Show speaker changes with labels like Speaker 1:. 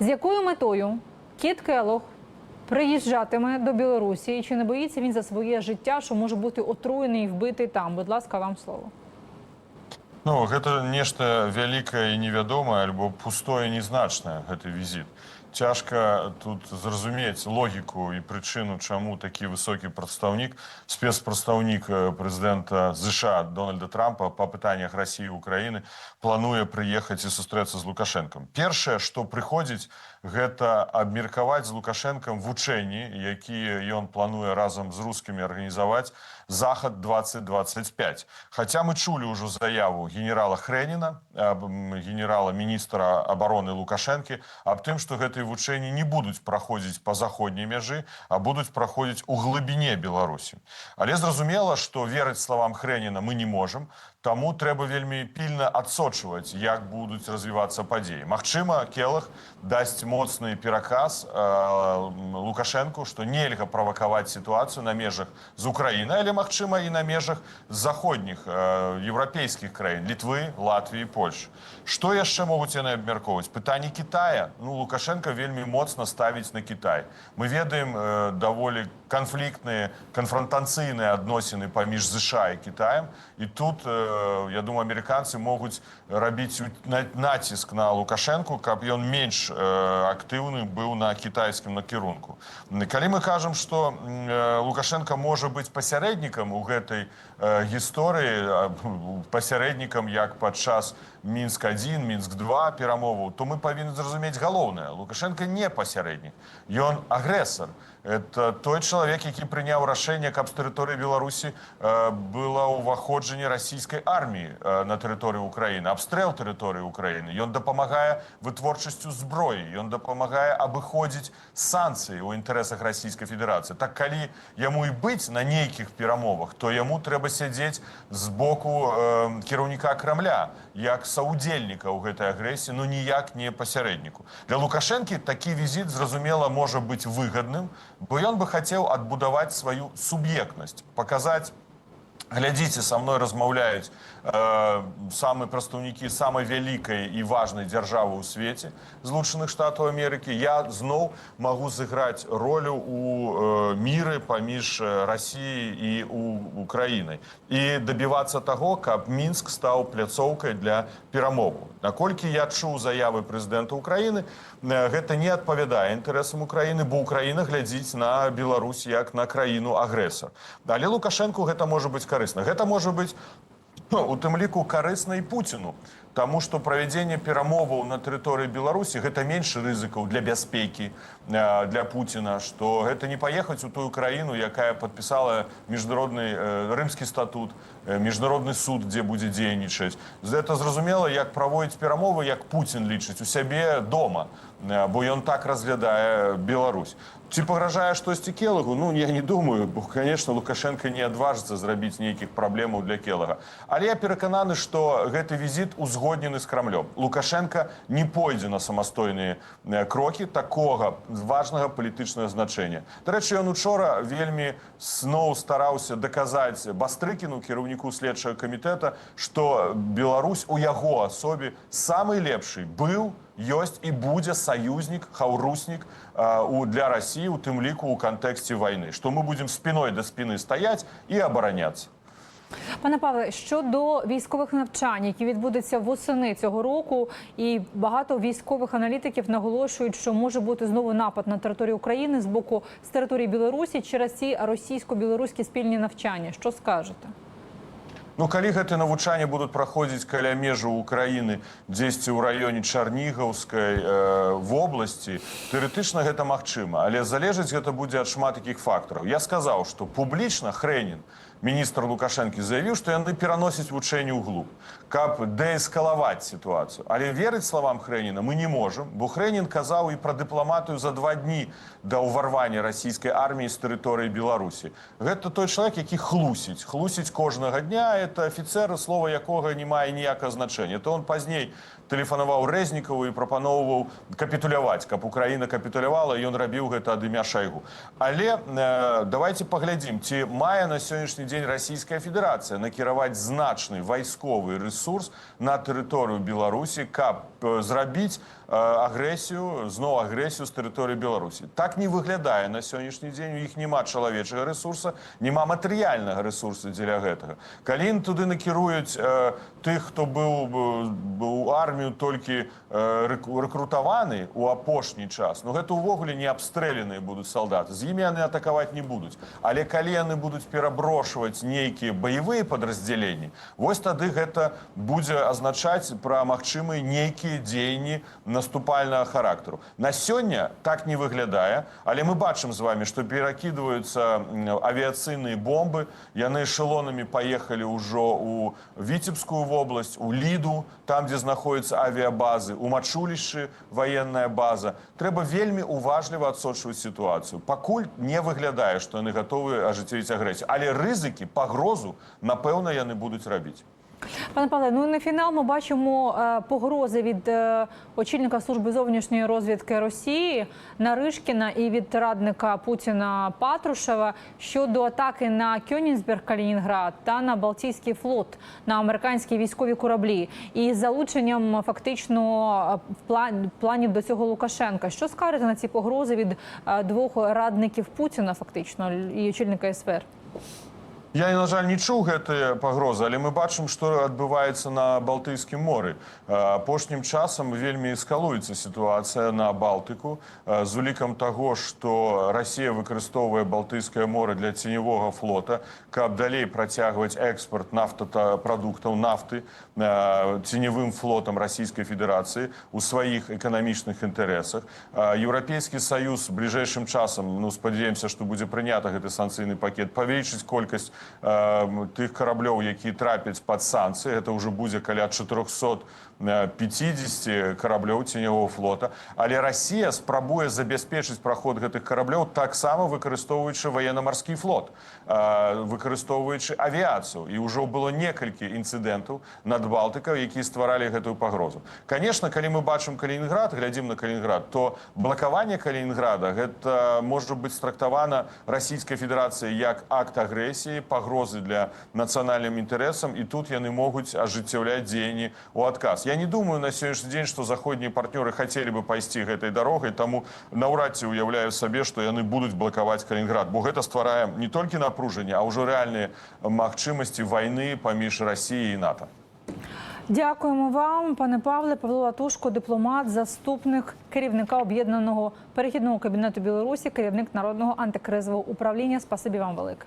Speaker 1: З якою метою Кіт Келлог приїжджатиме до Білорусі? І чи не боїться він за своє життя, що може бути отруєний і вбитий там? Будь ласка, вам слово.
Speaker 2: Ну, гэта нешта вялікае і невядомае альбо пустое незначнае гэты візіт. Цяжка тут зразумець логіку і прычыну, чаму такі высокі прадстаўнік, спецпрадстаўнік прэзідэнта ЗША Дональда Трампа па пытаннях Расіі і Украіны плануе прыехаць і сустрэцца з Лукашэнкам. Першае, што прыходзіць, гэта абмеркаваць з Лукашэнкам вучэнні, якія ён плануе разам з рускімі арганізаваць Захад 2025. Хаця мы чулі ўжо заяву генерала Хрэніна, генерала-міністра абароны Лукашэнкі, аб тым, што гэтыя вучэнні не будуць праходзіць па заходняй мяжы, а будуць праходзіць у глыбіні Беларусі. Але зразумела, што верыць словам Хрэніна мы не можам, таму трэба вельмі пільна адсочваць, як будуць развівацца падзеі. Магчыма, Келлог дасць моцны пераказ Лукашэнку, што нельга правакаваць сітуацыю на межах з Украінай, але, магчыма, і на межах заходніх еўрапейскіх краін, Літвы, Латвіі, Польшы. Што яшчэ могуць яны абмяркоўваць? Пытанне Кітая. Лукашенко вельмі моцна ставіць на Кітай. Мы ведаем даволі канфліктныя, канфрантацыйныя адносіны паміж ЗША і Кітаем. І тут, я думаю, амерыканцы могуць рабіць націск на Лукашэнку, каб ён менш актыўны быў на кітайскім накірунку. Калі мы кажам, што Лукашенко можа быць пасярэднікам у гэтай гісторыі, пасярэднікам як падчас Мінск-1, Мінск-2 перамоваў, то мы павінны зразумець галоўнае. Лукашенко не пасярэднік, ён агрэсар. Это той чалавек, які прыняў рашэнне, каб з тэрыторыі Беларусі было ўваходжанне расійскай арміі на тэрыторыю Украіны, абстрэл тэрыторыі Украіны. Ён дапамагае вытворчасцю зброі, ён дапамагае абыходзіць санкцыі ў інтарэсах Расійскай Федэрацыі. Так калі яму і быць на нейкіх перамовах, то яму трэба сядзець з боку кіраўніка Крамля, як саўдзельніка ў гэтай агрэсіі, но ніяк не пасярэдніку. Для Лукашэнкі такі візіт, зразумела, можа быць выгадным, бо ён бы хацеў адбудаваць сваю суб'ектнасць, паказаць, глядзіце, са мной размаўляюць самыя прадстаўнікі самай вялікай і важнай дзяржавы ў свеце, Злучаных Штатаў Амерыкі. Я зноў магу сыграць ролю ў міры паміж Расіяй і Украінай і дабівацца таго, каб Мінск стаў пляцоўкай для перамоваў. Наколькі я чуў заявы прэзідэнта Украіны, гэта не адпавядае інтарэсам Украіны, бо Украіна глядзіць на Беларусь як на краіну-агрэсар. Але Лукашэнку гэта можа быць карысна. Гэта можа быць у тым ліку карысна і Пуціну, таму што правядзенне перамоваў на тэрыторыі Беларусі гэта менш рызыкаў для бяспекі для Пуціна, што гэта не паехаць у тую краіну, якая падпісала міжнародны рымскі статут, міжнародны суд, дзе будзе дзейнічаць. Гэта зразумела, як праводзіць перамовы, як Пуцін лічыць, у сябе дома, бо ён так разглядае Беларусь. Ці пагражае штосьці Келлогу? Я не думаю, бо, конечно, Лукашенко не адважыцца зрабіць нейкіх праблемаў для Келлога. Але я перакананы, што гэты візіт узгоднены з Крамлём. Лукашенко не пойдзе на самастойныя крокі такога важнага палітычнага значэння. Дарэчы, ён учора вельмі зноў стараўся даказаць Бастрыкіну, кіраўніку следчага камітэта, што Беларусь у яго асобе самы лепшы быў, ёсць і будзе саюзнік, хаўруснік для Расіі, у тым ліку ў кантэксце вайны, што мы будзем спіной да спіны стаяць і абараняцца.
Speaker 1: Пане Павле, щодо військових навчань, які відбудуться восени цього року, і багато військових аналітиків наголошують, що може бути знову напад на територію України з території Білорусі через ці російсько-білоруські спільні навчання. Що скажете?
Speaker 2: Калі гэтыя навучанні будуць праходзіць каля межаў Украіны, дзесьці ў раёне Чарнігаўскай вобласці, тэоретычна гэта магчыма, але залежыць гэта будзе ад шмат такіх фактараў. Я сказаў, што публічна Хрэнін, міністр Лукашэнкі, заявіў, што яны пераносяць вучэнні ўглуб, каб дээскалаваць сітуацыю. Але верыць словам Хрэніна мы не можам, бо Хрэнін казаў і пра дыпламатыю за 2 дні да ўварвання расійскай арміі з тэрыторыі Беларусі. Гэта той чалавек, які хлусіць кожнага дня. Это афіцер, слова якога не мае ніякага значэння. То он пазней тэлефанаваў Рэзнікаву і прапаноўваў капітуляваць, каб Украіна капітулявала, і ён рабіў гэта ад імя Шайгу. Але давайте паглядзім, ці мае на сённяшні дзень Расійская Федэрацыя накіраваць значны вайсковы рэсурс на тэрыторыю Беларусі, каб зрабіць агрэсію, зноў агрэсію з тэрыторыі Беларусі. Так не выглядае на сённяшні дзень. У іх няма чалавечага рэсурса, няма матэрыяльнага рэсурсу дзеля гэтага. Калі туды накіруюць тых, хто быў у армію толькі рэкрутаваны ў апошні час, ну гэта ўвогуле не абстрэленыя будуць салдаты. З імі яны атакаваць не будуць. Але калі яны будуць пераброшваць нейкія баявыя падраздзяленні, вось тады гэта будзе азначаць пра магчымыя нейкія дзеянні наступальнага характару. На сёння так не выглядае, але мы бачым з вами, што перакідваюцца авіяцыйныя бомбы, яны эшелонамі паехалі ўжо ў Віцебскую вобласць, у Ліду, там, дзе знаходзяцца авіябазы, у Мачулішчы ваенная база. Трэба вельмі уважліва адсочваць сітуацыю. Пакуль не выглядае, што яны гатовы ажыццявіць агрэсію. Але рызыкі, пагрозу, напэўна, яны будуць рабіць.
Speaker 1: Пане Павле, ну на фінал ми бачимо погрози від очільника служби зовнішньої розвідки Росії Наришкіна і від радника Путіна Патрушева щодо атаки на Кёнігсберг, Калінінград та на Балтійський флот, на американські військові кораблі. І з залученням фактично планів до цього Лукашенка. Що скажете на ці погрози від двох радників Путіна фактично і очільника СВР?
Speaker 2: Я, на жаль, не чуў гэтыя пагрозы, але мы бачым, што адбываецца на Балтыйскім моры. Апошнім часам вельмі эскалуецца сітуацыя на Балтыку з улікам таго, што Расія выкарыстоўвае Балтыйскае море для ценевога флота, каб далей працягваць экспорт нафтапрадуктаў, нафты ценевым флотам Расійскай Федэрацыі ў сваіх эканамічных інтарэсах. Еўрапейскі саюз бліжэйшым часам, ну, спадзяемся, што будзе прынята гэты санкцыйны пакет, павелічыць колькасць тых караблёў, якія трапяць пад санкцыі. Гэта ўжо будзе каля 450 караблёў ценевого флота. Але Расія спрабуе забяспечыць праход гэтых караблёў таксама выкарыстоўваючы военно-марскі флот, выкарыстоўваючы авіяцыю. І ўжо было некалькі інцыдэнтаў над Балтыкай, якія стваралі гэтую пагрозу. Канешне, калі мы бачым Калінінград, глядзім на Калінінград, то блакаванне Калінінграда гэта можа быць трактавана Расійскай Федэрацыяй як акт агрэсіі, пагрозы для нацыянальным інтарэсам, і тут яны могуць ажыццяўляць дзеянні ў адказ. Я не думаю на сённяшні дзень, што заходнія партнёры хацелі бы пайсці гэтай дарогай, таму наўрад ці уяўляю сабе, што яны будуць блакаваць Калінінград, бо гэта стварае не толькі напружанне, а ўжо рэальныя магчымасці вайны паміж Расіяй і НАТО.
Speaker 1: Дякуємо вам, пане Павле. Павло Латушко, дипломат, заступник керівника Об'єднаного перехідного кабінету Білорусі, керівник Народного антикризового управління. Спасибі вам велике.